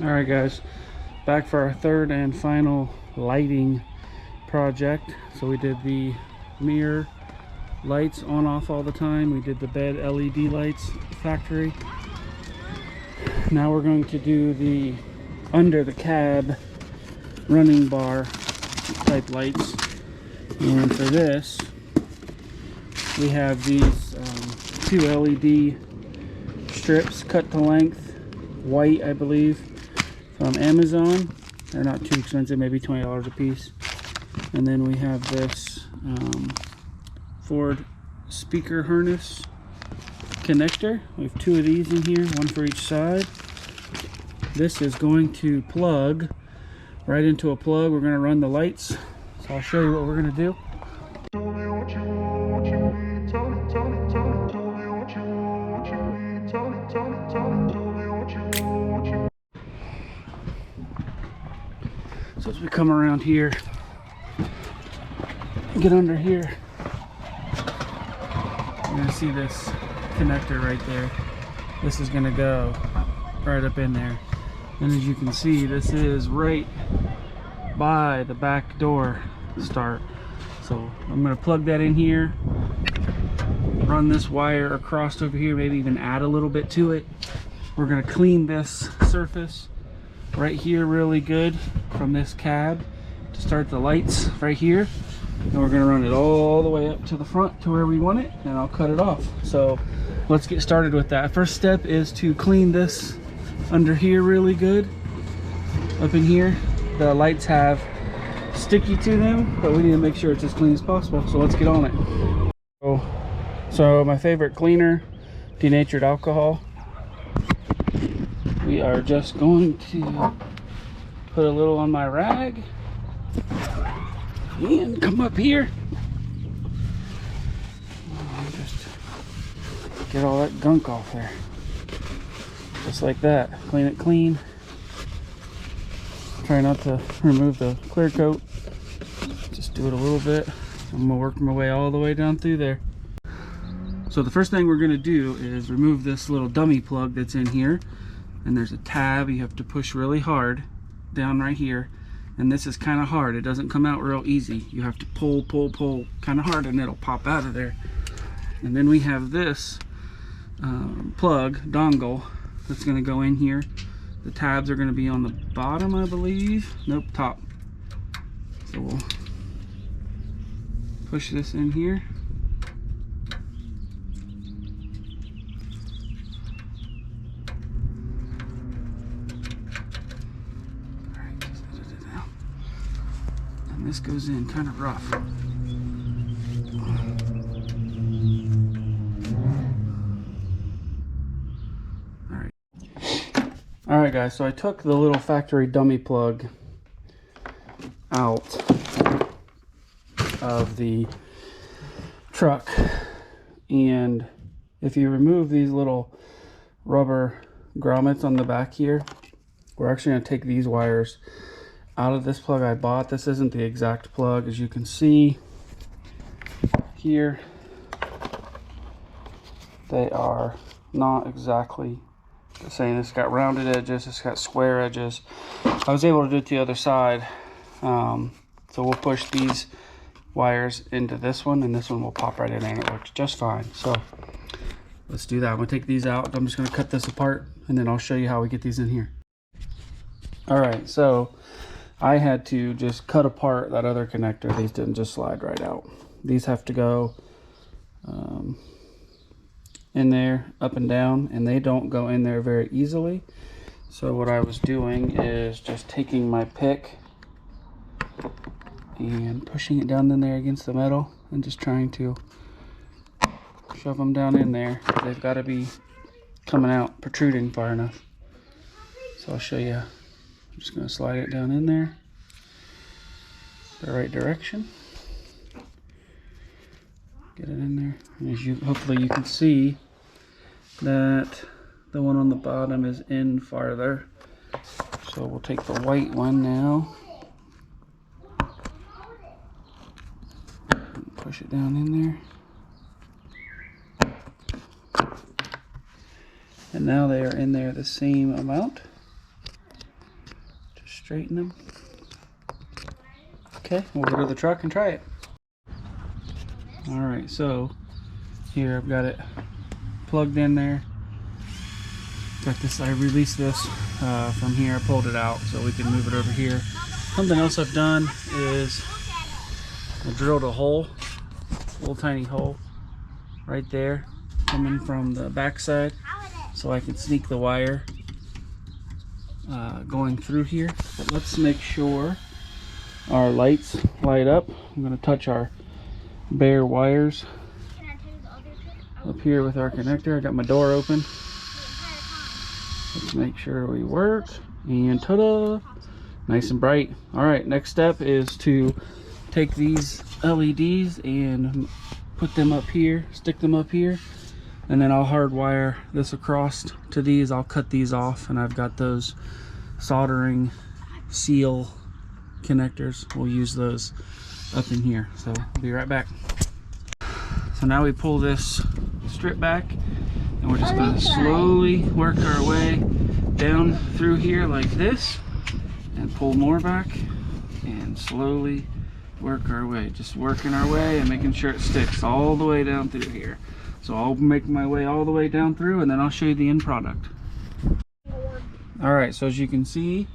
Alright guys, back for our third and final lighting project. So we did the mirror lights on off all the time. We did the bed LED lights factory. Now we're going to do the under the cab running bar type lights. And for this, we have these two LED strips cut to length, white I believe, from Amazon. They're not too expensive, maybe $20 a piece. And then we have this Ford speaker harness connector. We have two of these in here, one for each side. This is going to plug right into a plug. We're going to run the lights. So I'll show you what we're going to do. So as we come around here, get under here, you're gonna see this connector right there. This is gonna go right up in there. And as you can see, this is right by the back door start. So I'm gonna plug that in here, run this wire across over here, maybe even add a little bit to it. We're gonna clean this surface right here really good from this cab to start the lights right here, and we're going to run it all the way up to the front to where we want it, and I'll cut it off. So let's get started with that. First step is to clean this under here really good. Up in here the lights have sticky to them, but we need to make sure it's as clean as possible, so let's get on it. So my favorite cleaner, denatured alcohol. We are just going to put a little on my rag and come up here and just get all that gunk off there. Just like that. Clean it clean. Try not to remove the clear coat. Just do it a little bit. I'm going to work my way all the way down through there. So the first thing we're going to do is remove this little dummy plug that's in here. And there's a tab you have to push really hard down right here, and this is kind of hard. It doesn't come out real easy. You have to pull kind of hard, and it'll pop out of there. And then we have this plug dongle that's going to go in here. The tabs are going to be on the bottom, I believe. Nope, top. So we'll push this in here. This goes in kind of rough. Alright guys, so I took the little factory dummy plug out of the truck, and if you remove these little rubber grommets on the back here, we're actually going to take these wires out of this plug I bought. This isn't the exact plug, as you can see here. They are not exactly the same. It's got rounded edges, it's got square edges. I was able to do it the other side. So we'll push these wires into this one, and this one will pop right in there, and it works just fine. So let's do that. I'm gonna take these out. I'm just gonna cut this apart, and then I'll show you how we get these in here. All right, so I had to just cut apart that other connector. These didn't just slide right out. These have to go in there, up and down, and they don't go in there very easily. So what I was doing is just taking my pick and pushing it down in there against the metal and just trying to shove them down in there. They've got to be coming out, protruding far enough. So I'll show you. I'm just going to slide it down in there, the right direction. Get it in there. And as you, hopefully you can see that the one on the bottom is in farther. So we'll take the white one now. And push it down in there. And now they are in there the same amount. straighten them. Okay, we'll go to the truck and try it. Alright, so here I've got it plugged in there. Got this, I released this from here, I pulled it out so we can move it over here. Something else I've done is I drilled a hole, a little tiny hole right there coming from the backside so I can sneak the wire going through here. But let's make sure our lights light up. I'm going to touch our bare wires up here with our connector. I got my door open. Let's make sure we work, and ta-da, nice and bright. All right, next step is to take these LEDs and put them up here, stick them up here, and then I'll hardwire this across to these. I'll cut these off, and I've got those soldering seal connectors. We'll use those up in here, so I'll be right back. So now we pull this strip back, and we're just going to slowly work our way down through here like this, and pull more back, and slowly work our way, just working our way and making sure it sticks all the way down through here. So I'll make my way all the way down through, and then I'll show you the end product. Alright, so as you can see,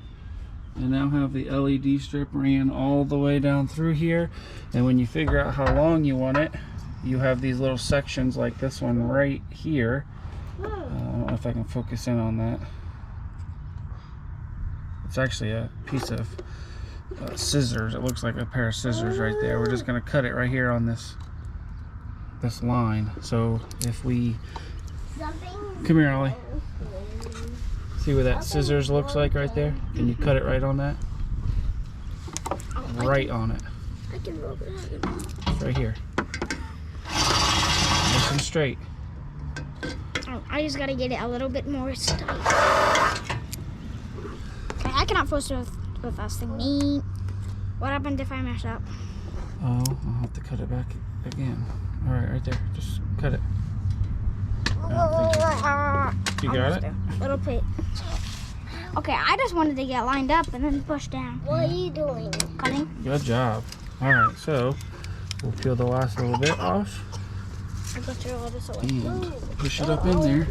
I now have the LED strip ran all the way down through here, and when you figure out how long you want it, you have these little sections like this one right here. I don't know if I can focus in on that. It's actually a piece of scissors. It looks like a pair of scissors right there. We're just going to cut it right here on this line. So if we come here, Ollie. See what that scissors looks like right there? Can you cut it right on that? Right on it. I can roll it. Right here. Nice and straight. I just gotta get it a little bit more tight. Okay, I cannot force it with this thing. Neat. What happened if I mess up? Oh, I'll have to cut it back again. All right, right there. Just cut it. You got it? Little bit. Okay, I just wanted to get lined up and then push down. What are you doing? Cutting. Good job. All right, so we'll peel the last little bit off and push it up in there,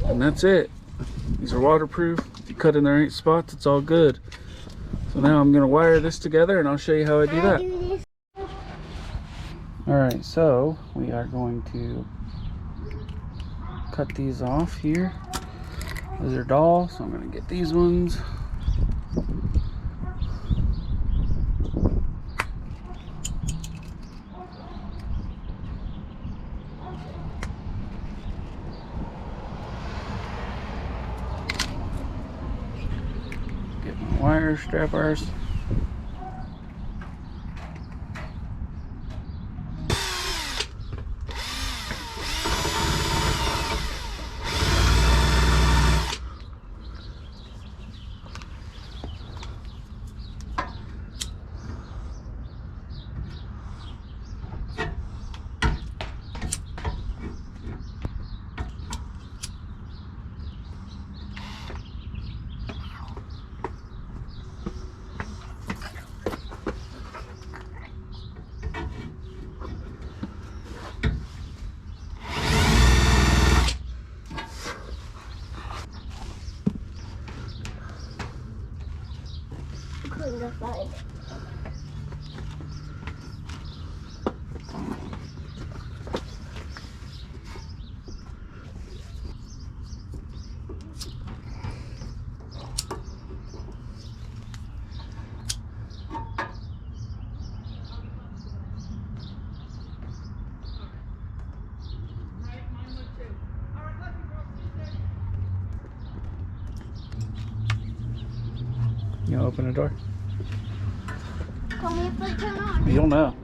and that's it. These are waterproof. If you cut in the right spots, it's all good. So now I'm going to wire this together, and I'll show you how I do that. All right, so we are going to cut these off here. Those are dull, so I'm going to get these ones. Get my wire strappers. You want to open the door? Call me if I turn on. You'll know.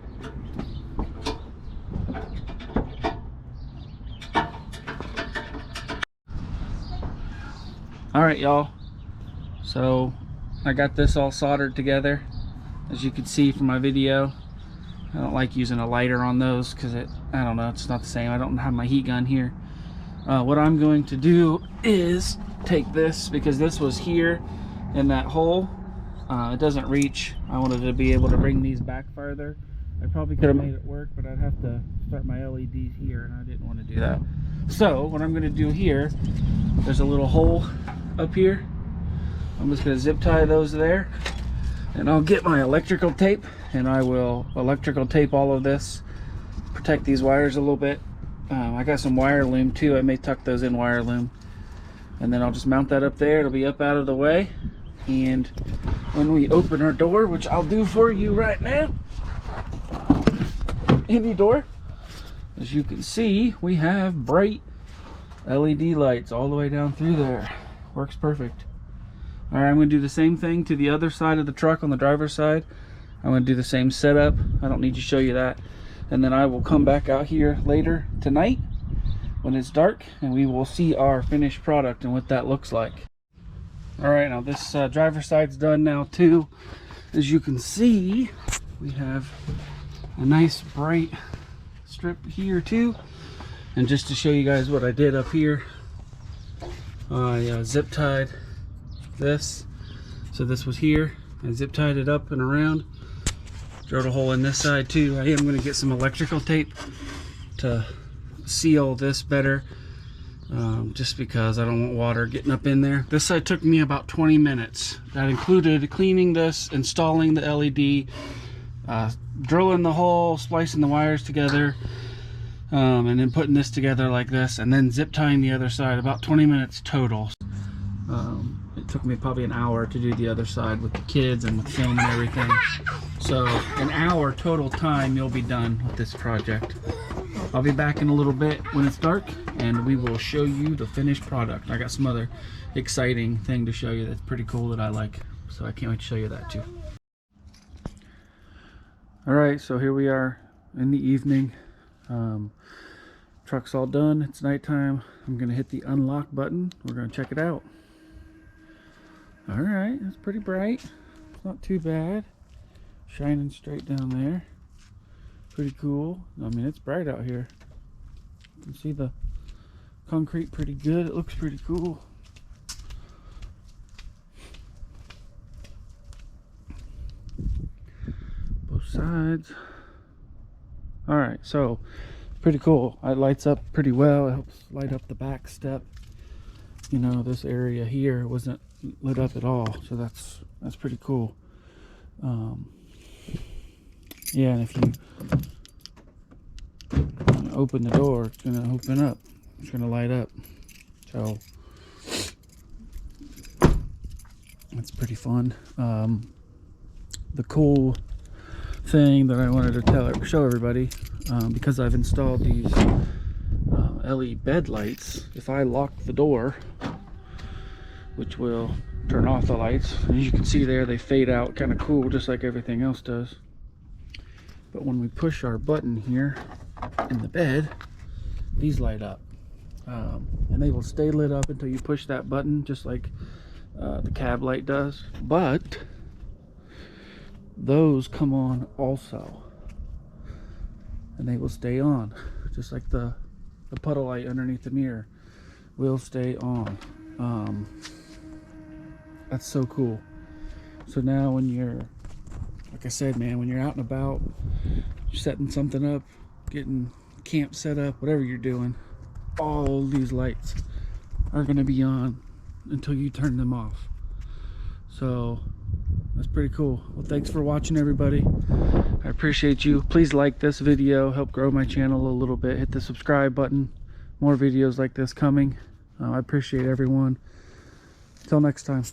Alright, y'all. So I got this all soldered together. As you can see from my video, I don't like using a lighter on those because I don't know, it's not the same. I don't have my heat gun here. What I'm going to do is take this, because this was here in that hole. It doesn't reach. I wanted to be able to bring these back farther. I probably could have made it work, but I'd have to start my LEDs here, and I didn't want to do that. So what I'm going to do here, there's a little hole up here. I'm just going to zip tie those there, and I'll get my electrical tape, and I will electrical tape all of this, protect these wires a little bit. I got some wire loom too. I may tuck those in wire loom, and then I'll just mount that up there. It'll be up out of the way, and when we open our door, which I'll do for you right now, any door, as you can see, we have bright LED lights all the way down through there. Works perfect. All right, I'm going to do the same thing to the other side of the truck on the driver's side. I'm going to do the same setup. I don't need to show you that. And then I will come back out here later tonight when it's dark, and we will see our finished product and what that looks like. All right, now this driver's side's done now too. As you can see, we have a nice bright strip here too. And just to show you guys what I did up here, I zip tied this. So this was here. I zip tied it up and around. Drilled a hole in this side too. I am going to get some electrical tape to seal this better, just because I don't want water getting up in there. This side took me about 20 minutes. That included cleaning this, installing the LED, drilling the hole, splicing the wires together, and then putting this together like this, and then zip tying the other side. About 20 minutes total. It took me probably an hour to do the other side with the kids and with film and everything. So an hour total time you'll be done with this project. I'll be back in a little bit when it's dark, and we will show you the finished product. I got some other exciting thing to show you that's pretty cool that I like, so I can't wait to show you that too. All right, so here we are in the evening. Truck's all done. It's nighttime. I'm gonna hit the unlock button. We're gonna check it out. All right, it's pretty bright. It's not too bad. Shining straight down there. Pretty cool. I mean, it's bright out here. You can see the concrete pretty good. It looks pretty cool. Both sides. All right, so pretty cool. It lights up pretty well. It helps light up the back step. You know, this area here wasn't lit up at all, so that's pretty cool. Yeah, and if you open the door, it's gonna open up. It's gonna light up. So that's pretty fun. The cool thing that I wanted to show everybody, because I've installed these LED bed lights, if I lock the door, which will turn off the lights, as you can see there, they fade out kind of cool, just like everything else does. But when we push our button here in the bed, these light up, and they will stay lit up until you push that button, just like the cab light does. But those come on also, and they will stay on, just like the puddle light underneath the mirror will stay on. That's so cool. So now when you're, like I said, man, when you're out and about, you're setting something up, getting camp set up, whatever you're doing, all these lights are going to be on until you turn them off. So that's pretty cool. Well, thanks for watching, everybody. I appreciate you. Please like this video, help grow my channel a little bit. Hit the subscribe button. More videos like this coming. I appreciate everyone. Until next time.